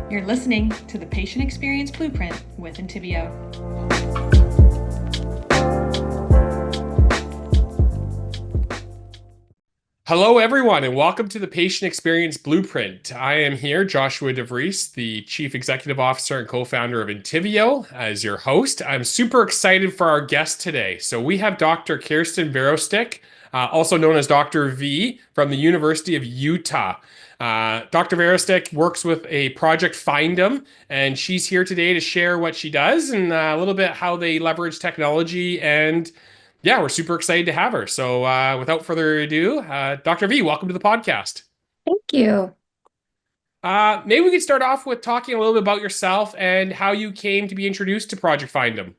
You're listening to the Patient Experience Blueprint with Intiveo. Hello, everyone, and welcome to the Patient Experience Blueprint. I am here, Joshua DeVries, the Chief Executive Officer and co-founder of Intiveo, as your host. I'm super excited for our guest today. So we have Dr. Kirsten Verostek, also known as Dr. V, from the University of Utah. Dr. Verostek works with a Project Findem, and she's here today to share what she does and a little bit how they leverage technology. And yeah, we're super excited to have her. So without further ado, Dr. V, welcome to the podcast. Thank you. Maybe we could start off with talking a little bit about yourself and how you came to be introduced to Project Findem.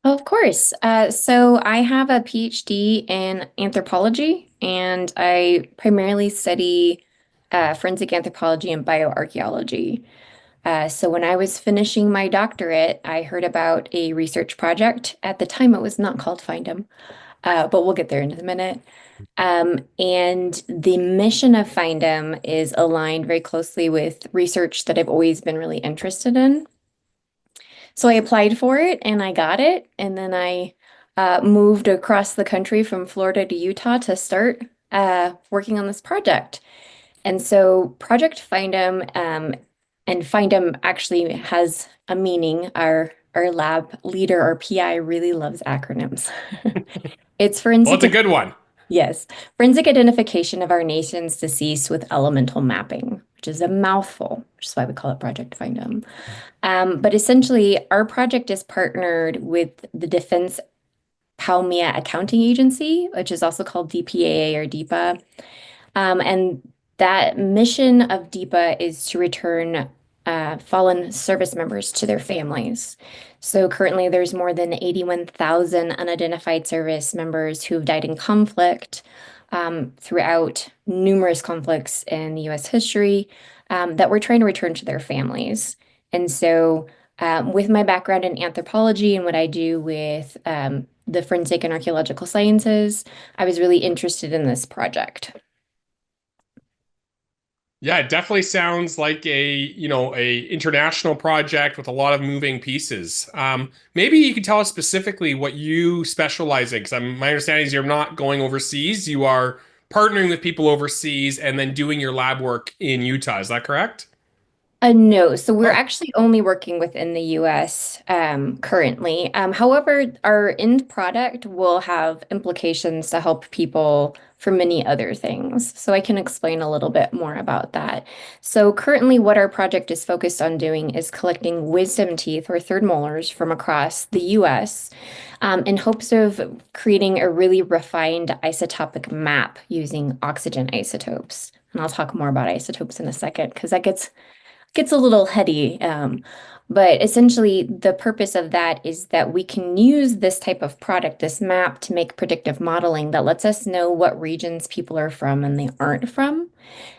Of course. So I have a PhD in anthropology, and I primarily study forensic anthropology and bioarchaeology. So when I was finishing my doctorate, I heard about a research project. At the time, it was not called Findem, but we'll get there in a minute. And the mission of Findem is aligned very closely with research that I've always been really interested in. So I applied for it and I got it. And then I moved across the country from Florida to Utah to start working on this project. And so Project Findem, and Findem actually has a meaning. Our lab leader, our PI, really loves acronyms. It's Well, forensic, it's a good one. yes, forensic identification of our nation's deceased with elemental mapping, which is a mouthful, which is why we call it Project Findem. But essentially, our project is partnered with the Defense Palmia Accounting Agency, which is also called DPAA or DEPA. And that mission of DEPA is to return fallen service members to their families. So currently, there's more than 81,000 unidentified service members who have died in conflict throughout numerous conflicts in the US history that we're trying to return to their families. And so, with my background in anthropology and what I do with the forensic and archaeological sciences, I was really interested in this project. Yeah, it definitely sounds like a international project with a lot of moving pieces. Maybe you could tell us specifically what you specialize in, because my understanding is you're not going overseas. You are partnering with people overseas and then doing your lab work in Utah. Is that correct? No, so we're Oh, actually only working within the US currently. However, our end product will have implications to help people for many other things. So I can explain a little bit more about that. So currently, what our project is focused on doing is collecting wisdom teeth or third molars from across the US in hopes of creating a really refined isotopic map using oxygen isotopes. And I'll talk more about isotopes in a second because that gets a little heady. But essentially, the purpose of that is that we can use this type of product, this map, to make predictive modeling that lets us know what regions people are from and they aren't from.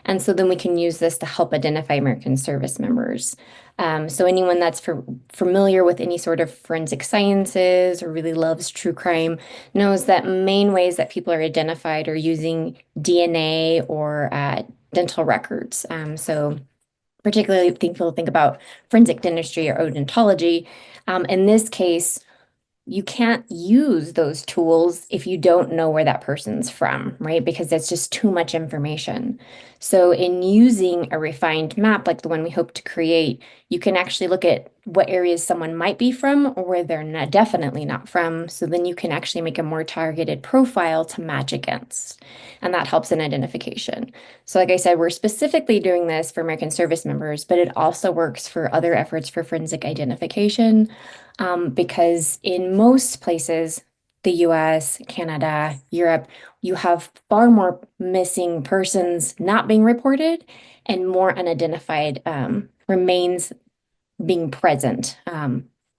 And so then we can use this to help identify American service members. So anyone that's familiar with any sort of forensic sciences or really loves true crime knows that main ways that people are identified are using DNA or dental records. So particularly people think about forensic dentistry or odontology. In this case, you can't use those tools if you don't know where that person's from, right? Because that's just too much information. So in using a refined map like the one we hope to create, you can actually look at what areas someone might be from or where they're not, definitely not from. So then you can actually make a more targeted profile to match against. And that helps in identification. So like I said, we're specifically doing this for American service members, but it also works for other efforts for forensic identification because in most places, the US, Canada, Europe, you have far more missing persons not being reported and more unidentified remains being present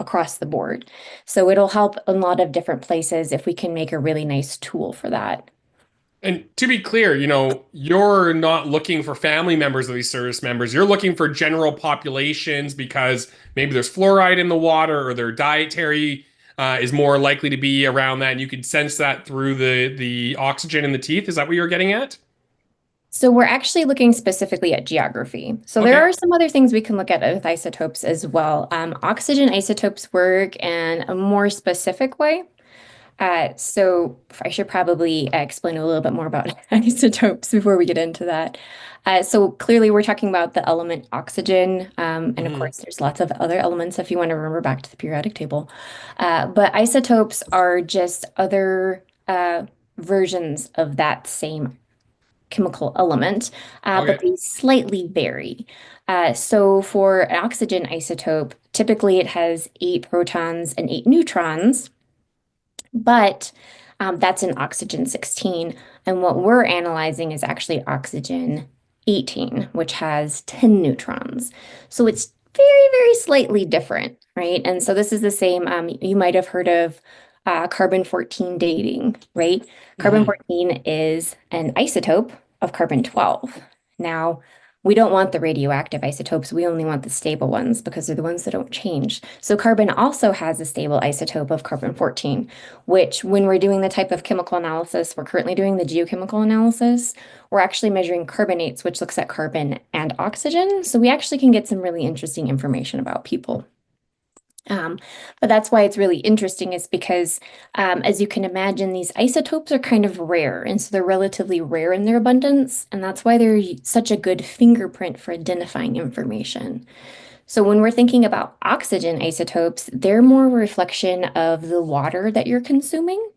across the board. So it'll help in a lot of different places if we can make a really nice tool for that. and to be clear, you're not looking for family members of these service members. You're looking for general populations because maybe there's fluoride in the water or their dietary is more likely to be around that. And you could sense that through the oxygen in the teeth. Is that what you're getting at? So we're actually looking specifically at geography. So there Okay. are some other things we can look at with isotopes as well. Oxygen isotopes work in a more specific way. So I should probably explain a little bit more about isotopes before we get into that. So clearly we're talking about the element oxygen, and of Hmm. course there's lots of other elements if you want to remember back to the periodic table. But isotopes are just other versions of that same chemical element, but Okay. they slightly vary. So for an oxygen isotope, typically it has 8 protons and 8 neutrons, but that's in oxygen 16. And what we're analyzing is actually oxygen 18, which has 10 neutrons. So it's very, very slightly different, right? And so this is the same, you might have heard of carbon 14 dating, right? Carbon Hmm. 14 is an isotope of carbon 12. Now, we don't want the radioactive isotopes. We only want the stable ones because they're the ones that don't change. So carbon also has a stable isotope of carbon 14, which when we're doing the type of chemical analysis, we're currently doing the geochemical analysis, we're actually measuring carbonates, which looks at carbon and oxygen. So we actually can get some really interesting information about people. Um, but that's why it's really interesting is because, as you can imagine, these isotopes are kind of rare. And so they're relatively rare in their abundance. And that's why they're such a good fingerprint for identifying information. So when we're thinking about oxygen isotopes, they're more a reflection of the water that you're consuming.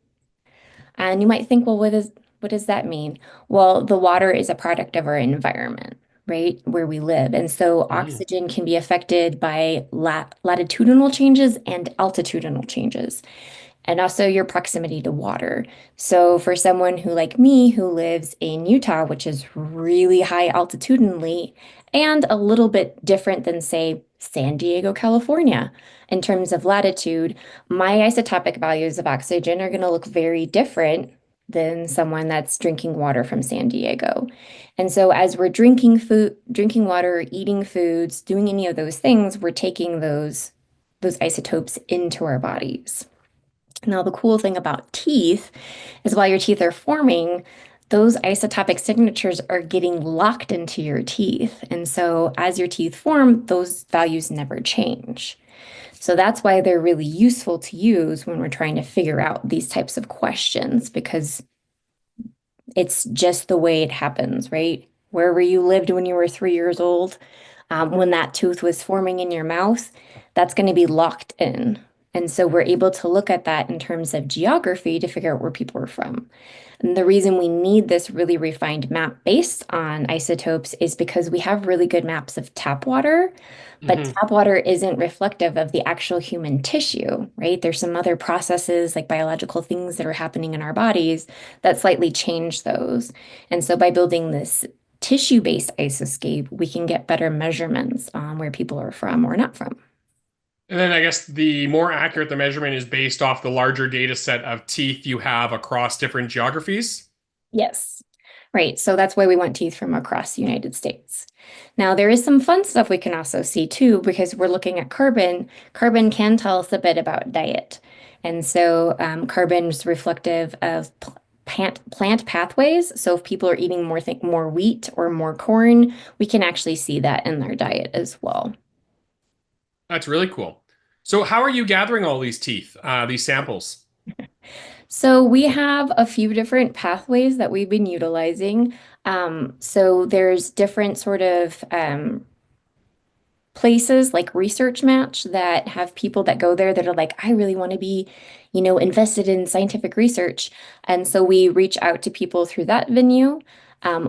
And you might think, well, what does that mean? Well, the water is a product of our environment, right? Where we live. And so Hmm. oxygen can be affected by latitudinal changes and altitudinal changes and also your proximity to water. So for someone who, like me, who lives in Utah, which is really high altitudinally and a little bit different than, say, San Diego, California, in terms of latitude, my isotopic values of oxygen are going to look very different than someone that's drinking water from San Diego. And so as we're drinking food, drinking water, eating foods, doing any of those things, we're taking those isotopes into our bodies. Now, the cool thing about teeth is while your teeth are forming, those isotopic signatures are getting locked into your teeth. And so as your teeth form, those values never change. So that's why they're really useful to use when we're trying to figure out these types of questions because it's just the way it happens, right? Wherever you lived when you were 3 years old, when that tooth was forming in your mouth, that's going to be locked in. And so we're able to look at that in terms of geography to figure out where people are from. And the reason we need this really refined map based on isotopes is because we have really good maps of tap water, but Hmm. tap water isn't reflective of the actual human tissue, right? There's some other processes like biological things that are happening in our bodies that slightly change those. And so by building this tissue-based isoscape, we can get better measurements on where people are from or not from. And then I guess the more accurate the measurement is based off the larger data set of teeth you have across different geographies. Yes. Right. So that's why we want teeth from across the United States. Now, there is some fun stuff we can also see too, because we're looking at carbon. Carbon can tell us a bit about diet. And so carbon is reflective of plant pathways. So if people are eating more wheat or more corn, we can actually see that in their diet as well. That's really cool. So how are you gathering all these teeth, these samples? So we have a few different pathways that we've been utilizing. So there's different sort of places like Research Match that have people that go there that are like, I really want to be, invested in scientific research. And so we reach out to people through that venue.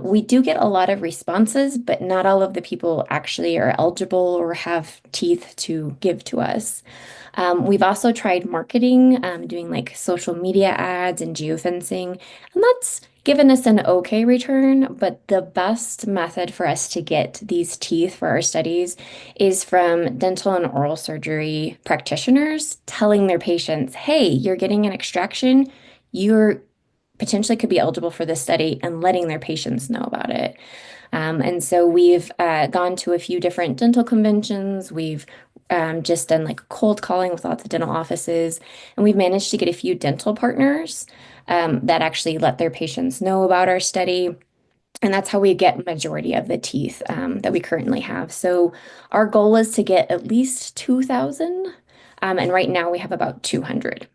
We do get a lot of responses, but not all of the people actually are eligible or have teeth to give to us. We've also tried marketing, doing like social media ads and geofencing, and that's given us an okay return. But the best method for us to get these teeth for our studies is from dental and oral surgery practitioners telling their patients, hey, you're getting an extraction. You're potentially could be eligible for this study and letting their patients know about it. And so we've gone to a few different dental conventions. We've just done like cold calling with lots of dental offices, and we've managed to get a few dental partners that actually let their patients know about our study. And that's how we get majority of the teeth that we currently have. So our goal is to get at least 2,000. And right now we have about 200.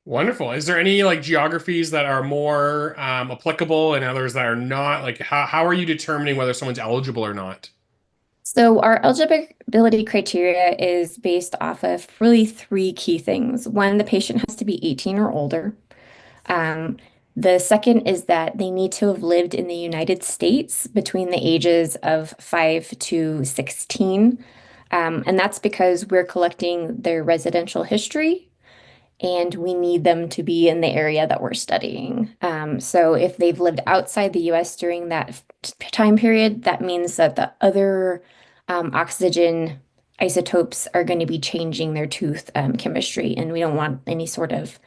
Wonderful. Is there any like geographies that are more applicable and others that are not? Like how are you determining whether someone's eligible or not? So our eligibility criteria is based off of really three key things. One, the patient has to be 18 or older. Um, the second is that they need to have lived in the United States between the ages of 5 to 16. And that's because we're collecting their residential history and we need them to be in the area that we're studying. So if they've lived outside the US during that time period, that means that the other oxygen isotopes are going to be changing their tooth chemistry, and we don't want any sort of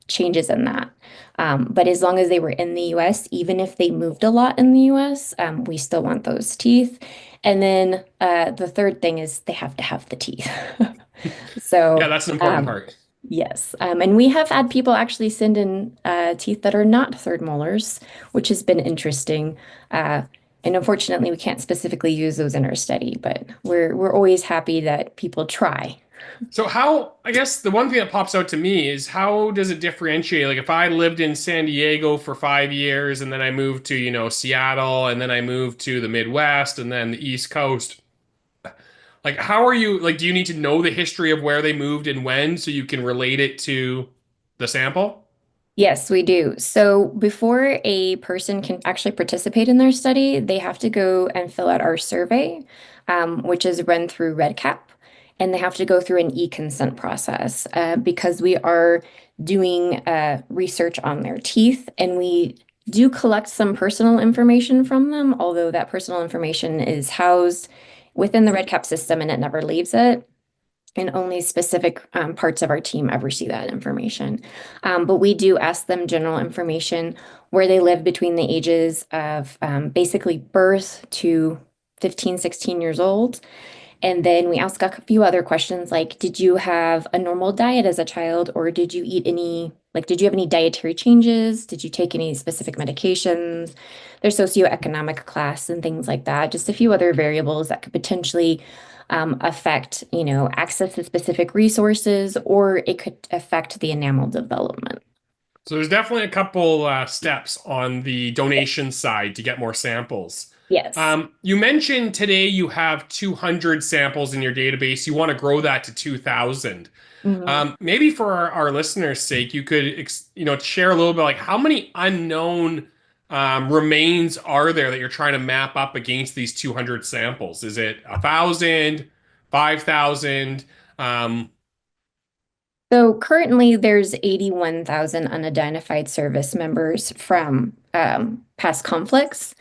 changes in that. But as long as they were in the US, even if they moved a lot in the US, we still want those teeth. And then the third thing is they have to have the teeth. Yeah, So, that's an important part. yes. And we have had people actually send in teeth that are not third molars, which has been interesting. And unfortunately, we can't specifically use those in our study, but we're always happy that people try. So how, I guess the one thing that pops out to me is how does it differentiate? Like if I lived in San Diego for 5 years and then I moved to, Seattle and then I moved to the Midwest and then the East Coast, like how are you, like do you need to know the history of where they moved and when so you can relate it to the sample? Yes, we do. So before a person can actually participate in their study, they have to go and fill out our survey, which is run through REDCap, and they have to go through an e-consent process because we are doing research on their teeth, and we do collect some personal information from them, although that personal information is housed within the REDCap system and it never leaves it. And only specific parts of our team ever see that information. But we do ask them general information where they live between the ages of basically birth to 15, 16 years old. And then we ask a few other questions like, did you have a normal diet as a child, or did you eat any, like, did you have any dietary changes? Did you take any specific medications? Their socioeconomic class and things like that. Just a few other variables that could potentially affect, access to specific resources, or it could affect the enamel development. So there's definitely a couple steps on the donation side to get more samples. Yes. You mentioned today you have 200 samples in your database. You want to grow that to 2,000. Mhm. Maybe for our listeners' sake, you could, share a little bit like how many unknown remains are there that you're trying to map up against these 200 samples? Is it 1,000, 5,000? Um, So currently there's 81,000 unidentified service members from past conflicts.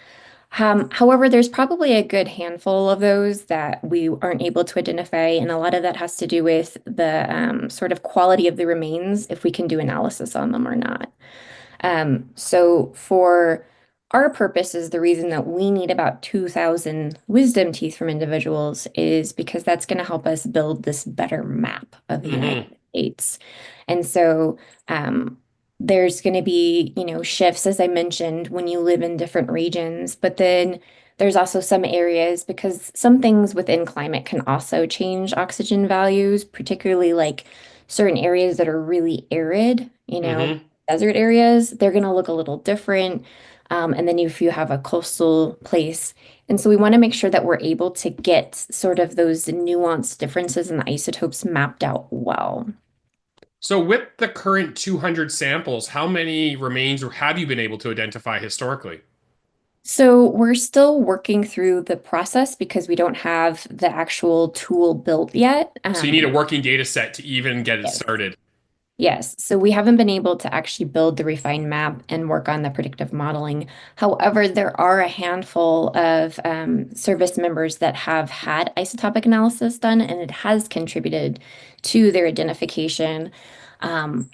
However, there's probably a good handful of those that we aren't able to identify, and a lot of that has to do with the sort of quality of the remains, if we can do analysis on them or not. So for our purposes, the reason that we need about 2,000 wisdom teeth from individuals is because that's going to help us build this better map of the United mhm. States. And so there's going to be, shifts, as I mentioned, when you live in different regions, but then there's also some areas because some things within climate can also change oxygen values, particularly like certain areas that are really arid, desert areas, they're going to look a little different. And then if you have a coastal place. And so we want to make sure that we're able to get sort of those nuanced differences in the isotopes mapped out well. So, with the current 200 samples, how many remains have you been able to identify historically? So we're still working through the process because we don't have the actual tool built yet. So, you need a working data set to even get it Yes. started. Yes, so we haven't been able to actually build the refined map and work on the predictive modeling. However, there are a handful of service members that have had isotopic analysis done, and it has contributed to their identification. Um,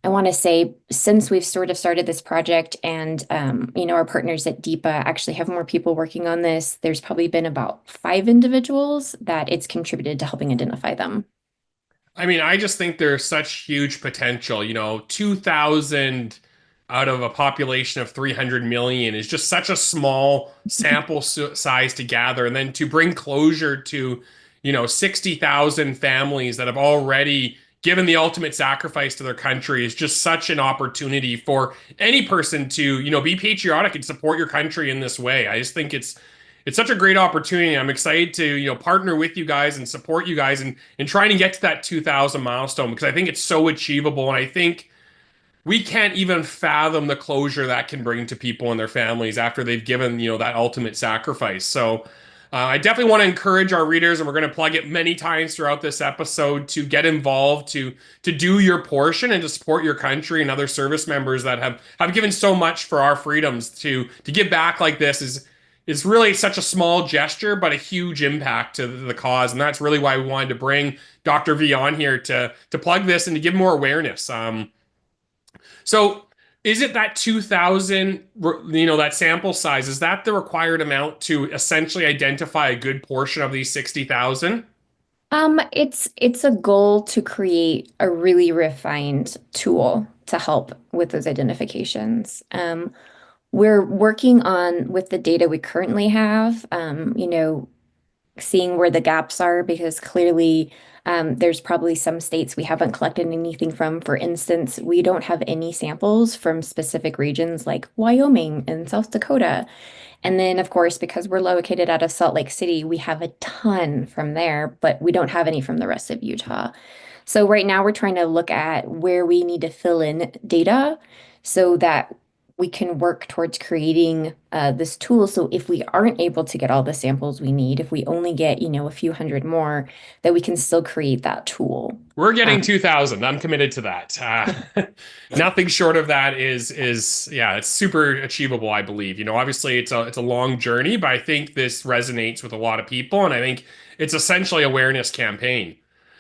I want to say since we've sort of started this project and our partners at DEEPA actually have more people working on this, there's probably been about 5 individuals that it's contributed to helping identify them. I mean, I just think there's such huge potential. 2,000 out of a population of 300 million is just such a small sample size to gather. And then to bring closure to, 60,000 families that have already given the ultimate sacrifice to their country is just such an opportunity for any person to, be patriotic and support your country in this way. I just think it's such a great opportunity. I'm excited to, partner with you guys and support you guys and trying to get to that 2,000 milestone because I think it's so achievable. And I think we can't even fathom the closure that can bring to people and their families after they've given, that ultimate sacrifice. So I definitely want to encourage our readers, and we're going to plug it many times throughout this episode to get involved, to do your portion and to support your country and other service members that have given so much for our freedoms. To give back like this is really such a small gesture, but a huge impact to the cause. And that's really why we wanted to bring Dr. V on here to plug this and to give more awareness. So is it that 2,000, that sample size, is that the required amount to essentially identify a good portion of these 60,000? It's a goal to create a really refined tool to help with those identifications. We're working on with the data we currently have, seeing where the gaps are because clearly there's probably some states we haven't collected anything from. For instance, we don't have any samples from specific regions like Wyoming and South Dakota. And then, of course, because we're located out of Salt Lake City, we have a ton from there, but we don't have any from the rest of Utah. So right now we're trying to look at where we need to fill in data so that we can work towards creating this tool. So if we aren't able to get all the samples we need, if we only get, a few hundred more, that we can still create that tool. We're getting 2,000. I'm committed to that. Nothing short of that is yeah, it's super achievable, I believe. Obviously it's a long journey, but I think this resonates with a lot of people, and I think it's essentially awareness campaign.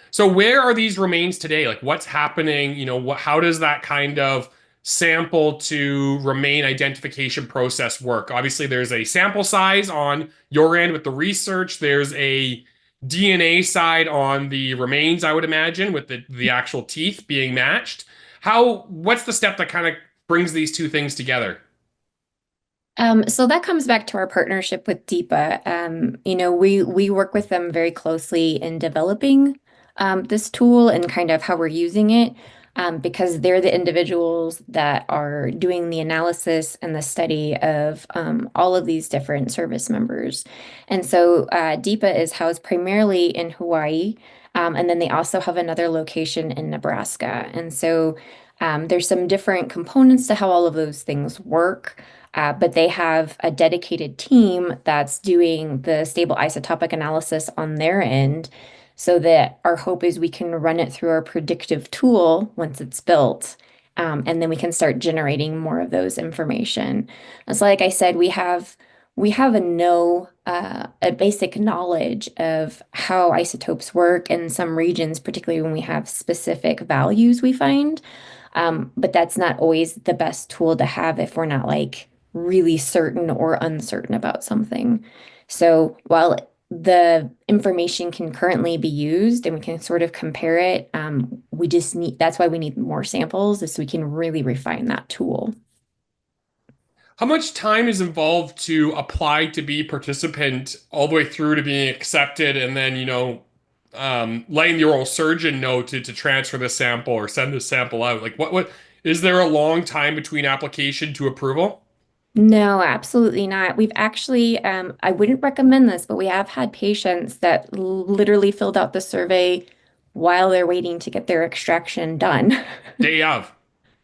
So where are these remains today? Like what's happening? How does that kind of sample to remain identification process work? Obviously, there's a sample size on your end with the research. There's a DNA side on the remains, I would imagine, with the actual teeth being matched. What's the step that kind of brings these two things together? So that comes back to our partnership with DEEPA. We work with them very closely in developing this tool and kind of how we're using it, because they're the individuals that are doing the analysis and the study of all of these different service members. And so DEEPA is housed primarily in Hawaii, and then they also have another location in Nebraska. And so there's some different components to how all of those things work. But they have a dedicated team that's doing the stable isotopic analysis on their end so that our hope is we can run it through our predictive tool once it's built. And then we can start generating more of those information. And so like I said, we have a basic knowledge of how isotopes work in some regions, particularly when we have specific values we find. But that's not always the best tool to have if we're not like really certain or uncertain about something. So while the information can currently be used and we can sort of compare it, that's why we need more samples, is so we can really refine that tool. How much time is involved to apply to be participant all the way through to being accepted and then, letting the oral surgeon know to transfer the sample or send the sample out? Like what is there a long time between application to approval? No, absolutely not. We've actually, I wouldn't recommend this, but we have had patients that literally filled out the survey while they're waiting to get their extraction done. Day of.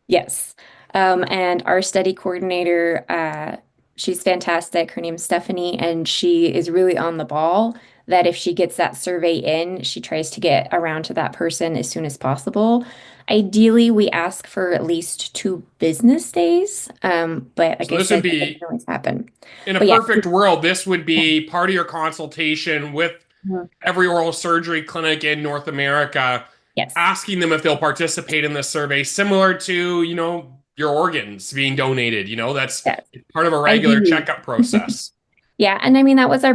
Yes. And our study coordinator, she's fantastic. Her name's Stephanie, and she is really on the ball that if she gets that survey in, she tries to get around to that person as soon as possible. Ideally, we ask for at least 2 business days. But like So I this would said, that be doesn't always happen. in a But yeah. perfect world, this would be part of your consultation with Mhm. every oral surgery clinic in North America, Yes. asking them if they'll participate in this survey, similar to, your organs being donated. That's Yes. part of a regular Ideally. checkup process. Yeah, and I mean that's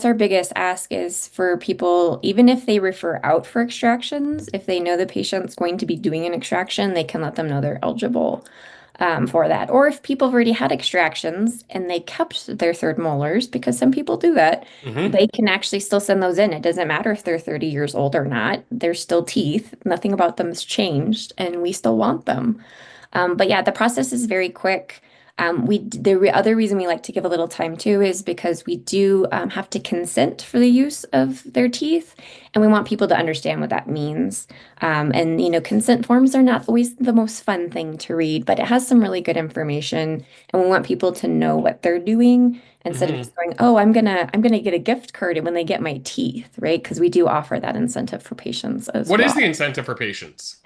our biggest ask is for people, even if they refer out for extractions, if they know the patient's going to be doing an extraction, they can let them know they're eligible. for that. Or if people have already had extractions and they kept their third molars, because some people do that, Hmm. they can actually still send those in. It doesn't matter if they're 30 years old or not. They're still teeth. Nothing about them has changed, and we still want them. But yeah, the process is very quick. Other reason we like to give a little time too is because we do have to consent for the use of their teeth, and we want people to understand what that means. And consent forms are not always the most fun thing to read, but it has some really good information, and we want people to know what they're doing instead of Hmm. just going, "Oh, I'm gonna get a gift card when they get my teeth," right? Because we do offer that incentive for patients as What is the well. incentive for patients?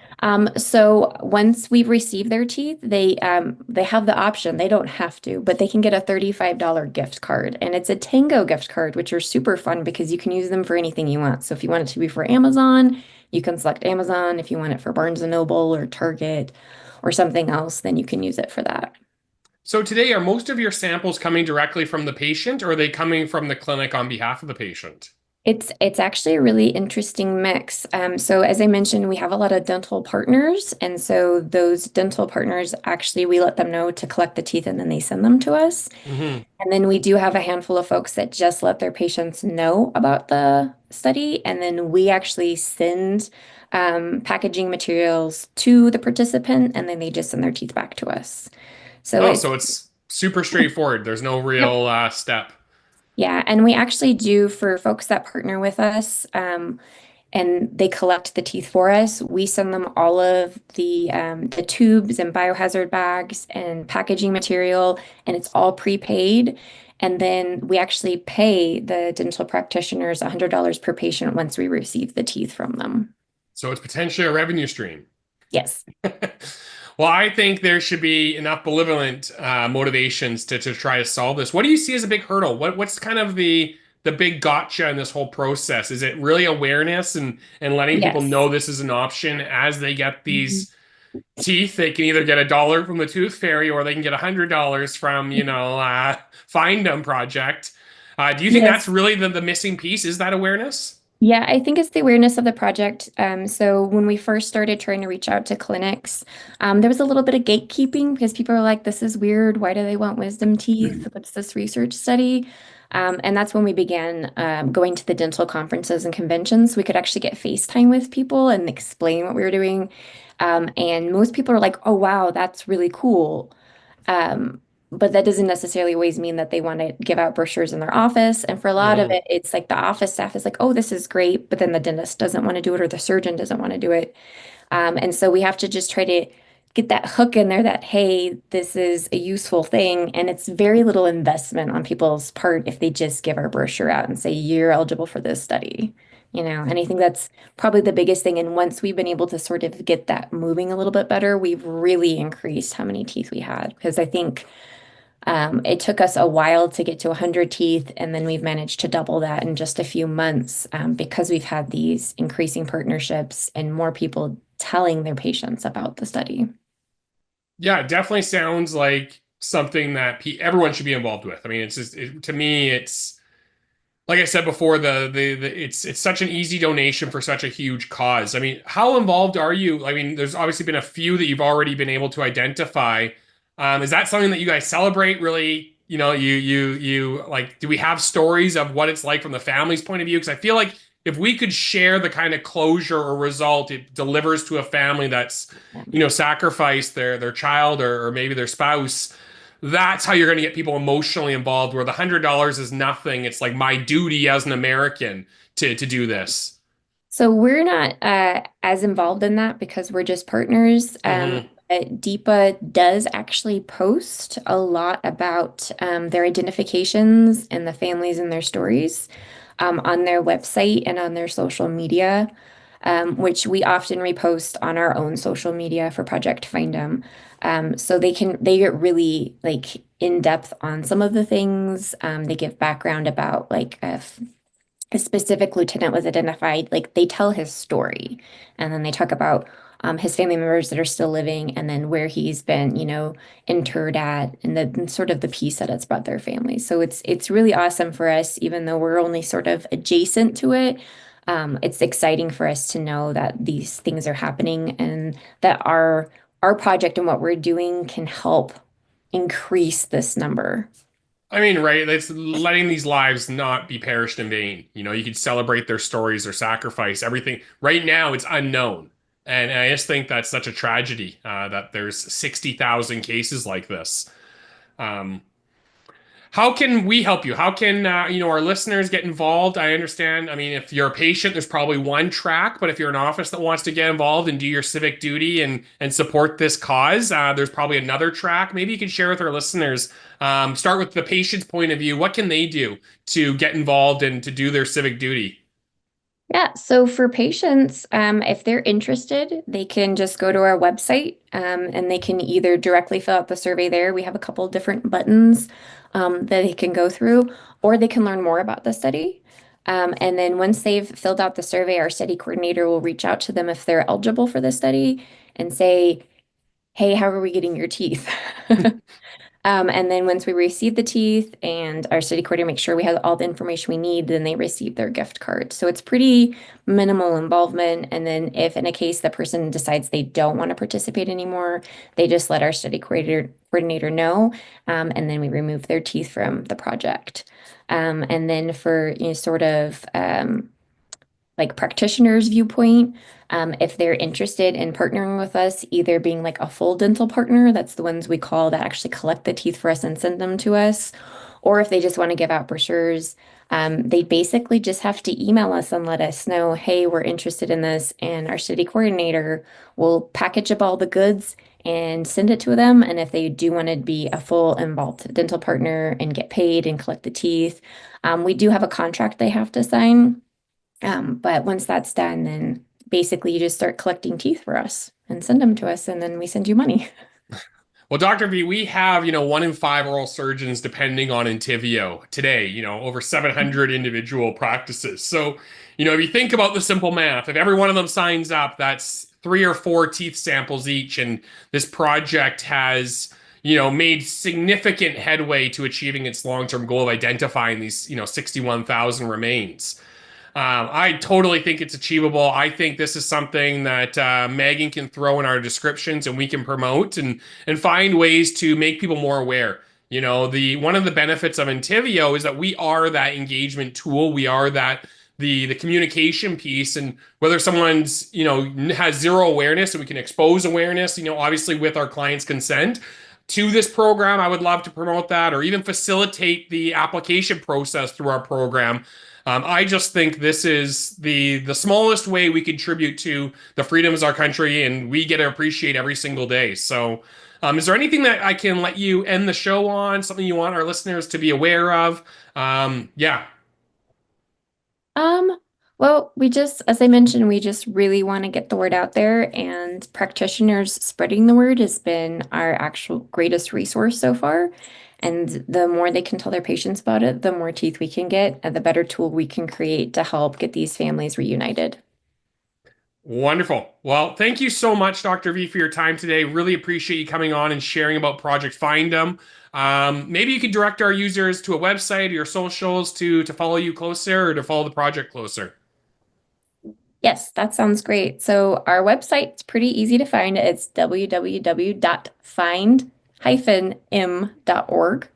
So once we've received their teeth, they have the option. They don't have to, but they can get a $35 gift card. And it's a Tango gift card, which are super fun because you can use them for anything you want. So if you want it to be for Amazon, you can select Amazon. If you want it for Barnes& and Noble or Target or something else, then you can use it for that. So today, are most of your samples coming directly from the patient, or are they coming from the clinic on behalf of the patient? It's actually a really interesting mix. So as I mentioned, we have a lot of dental partners, and so those dental partners actually we let them know to collect the teeth, and then they send them to us. Hmm. And then we do have a handful of folks that just let their patients know about the study, and then we actually send packaging materials to the participant, and then they just send their teeth back to us. So Oh, it's so it's super straightforward. There's no Yep. real step. Yeah, and we actually do for folks that partner with us. And they collect the teeth for us. We send them all of the tubes and biohazard bags and packaging material, and it's all prepaid. And then we actually pay the dental practitioners $100 per patient once we receive the teeth from them. So it's potentially a revenue stream. Yes. Well, I think there should be enough benevolent motivations to try to solve this. What do you see as a big hurdle? What's kind of the big gotcha in this whole process? Is it really awareness and letting people know Yes. this is an option as they get Mhm. these teeth? They can either get $1 from the tooth fairy or they can get $100 from, Find Them Project. Do you think that's Yes. really the missing piece? Is that awareness? Yeah, I think it's the awareness of the project. So when we first started trying to reach out to clinics, there was a little bit of gatekeeping because people are like, this is weird. Why do they want wisdom teeth? What's this research study? And that's when we began going to the dental conferences and conventions. We could actually get FaceTime with people and explain what we were doing. And most people are like, oh, wow, that's really cool. Um, but that doesn't necessarily always mean that they want to give out brochures in their office. And for a lot of Hmm. it, it's like the office staff is like, oh, this is great. But then the dentist doesn't want to do it or the surgeon doesn't want to do it. And so we have to just try to get that hook in there that, hey, this is a useful thing. And it's very little investment on people's part if they just give our brochure out and say, you're eligible for this study. And I think that's probably the biggest thing. And once we've been able to sort of get that moving a little bit better, we've really increased how many teeth we had. Because I think it took us a while to get to 100 teeth, and then we've managed to double that in just a few months because we've had these increasing partnerships and more people telling their patients about the study. Yeah, it definitely sounds like something that everyone should be involved with. I mean, it's just to me, it's like I said before, it's such an easy donation for such a huge cause. I mean, how involved are you? I mean, there's obviously been a few that you've already been able to identify. Is that something that you guys celebrate? Really, you like? Do we have stories of what it's like from the family's point of view? Because I feel like if we could share the kind of closure or result it delivers to a family that's Yeah. sacrificed their child or maybe their spouse, that's how you're going to get people emotionally involved where the $100 is nothing. It's like my duty as an American to do this. So we're not as involved in that because we're just partners. Hmm. But DEPA does actually post a lot about their identifications and the families and their stories on their website and on their social media, which we often repost on our own social media for Project Find Them. So they get really like in depth on some of the things. They give background about like if a specific lieutenant was identified, like they tell his story and then they talk about his family members that are still living and then where he's been, interred at and sort of the peace that it's brought their family. So it's really awesome for us, even though we're only sort of adjacent to it. It's exciting for us to know that these things are happening and that our our project and what we're doing can help increase this number. I mean, right, it's letting these lives not be perished in vain. You could celebrate their stories, their sacrifice, everything. Right now, it's unknown. And I just think that's such a tragedy that there's 60,000 cases like this. Um, How can we help you? How can our listeners get involved? I understand. I mean, if you're a patient, there's probably one track, but if you're an office that wants to get involved and do your civic duty and support this cause, there's probably another track. Maybe you can share with our listeners. Start with the patient's point of view. What can they do to get involved and to do their civic duty? Yeah, so for patients, if they're interested, they can just go to our website and they can either directly fill out the survey there. We have a couple different buttons that they can go through, or they can learn more about the study. And then once they've filled out the survey, our study coordinator will reach out to them if they're eligible for the study and say, hey, how are we getting your teeth? And then once we receive the teeth and our study coordinator makes sure we have all the information we need, then they receive their gift card. So it's pretty minimal involvement. And then if in a case the person decides they don't want to participate anymore, they just let our study coordinator know, and then we remove their teeth from the project. And then for sort of like practitioner's viewpoint, if they're interested in partnering with us, either being like a full dental partner, that's the ones we call that actually collect the teeth for us and send them to us, or if they just want to give out brochures, they basically just have to email us and let us know, hey, we're interested in this, and our city coordinator will package up all the goods and send it to them. And if they do want to be a full involved dental partner and get paid and collect the teeth, we do have a contract they have to sign. But once that's done, then basically you just start collecting teeth for us and send them to us, and then we send you money. Well, Dr. V, we have, 1 in 5 oral surgeons depending on Intiveo today, over 700 individual practices. So, if you think about the simple math, if every one of them signs up, that's 3 or 4 teeth samples each. And this project has, made significant headway to achieving its long-term goal of identifying these, 61,000 remains. I totally think it's achievable. I think this is something that Megan can throw in our descriptions and we can promote and find ways to make people more aware. The one of the benefits of Intiveo is that we are that engagement tool. We are that the communication piece, and whether someone's has zero awareness and we can expose awareness, obviously with our clients' consent to this program, I would love to promote that or even facilitate the application process through our program. I just think this is the smallest way we contribute to the freedoms of our country, and we get to appreciate every single day. So, is there anything that I can let you end the show on? Something you want our listeners to be aware of? Yeah. Um, well, as I mentioned, we just really want to get the word out there, and practitioners spreading the word has been our actual greatest resource so far. And the more they can tell their patients about it, the more teeth we can get, and the better tool we can create to help get these families reunited. Wonderful. Well, thank you so much, Dr. V, for your time today. Really appreciate you coming on and sharing about Project Find Them. Maybe you could direct our users to a website or your socials to follow you closer or to follow the project closer. Yes, that sounds great. So our website's pretty easy to find. It's www.find-m.org.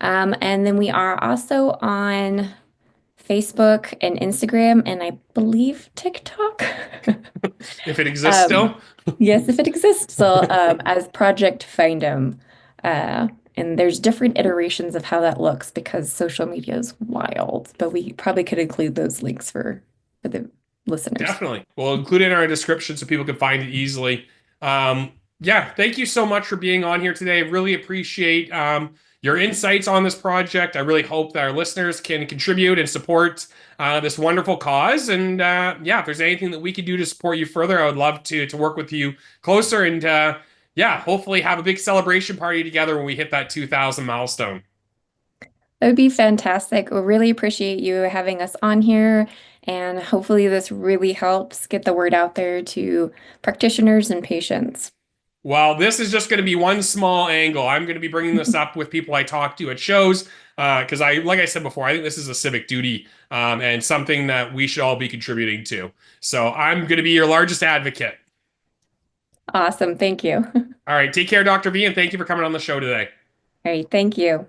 And then we are also on Facebook and Instagram, and I believe TikTok. If it exists still. Yes, if it exists. So as Project Find'em. And there's different iterations of how that looks because social media is wild, but we probably could include those links for the listeners. Definitely. We'll include it in our description so people can find it easily. Yeah, thank you so much for being on here today. Really appreciate your insights on this project. I really hope that our listeners can contribute and support this wonderful cause. And yeah, if there's anything that we could do to support you further, I would love to work with you closer and yeah, hopefully have a big celebration party together when we hit that 2,000 milestone. That would be fantastic. We really appreciate you having us on here, and hopefully this really helps get the word out there to practitioners and patients. Well, this is just going to be one small angle. I'm going to be bringing this up with people I talk to at shows because like I said before, I think this is a civic duty and something that we should all be contributing to. So I'm going to be your largest advocate. Awesome. Thank you. All All right, take care, Dr. V, and thank you for coming on the show today. right. Thank you.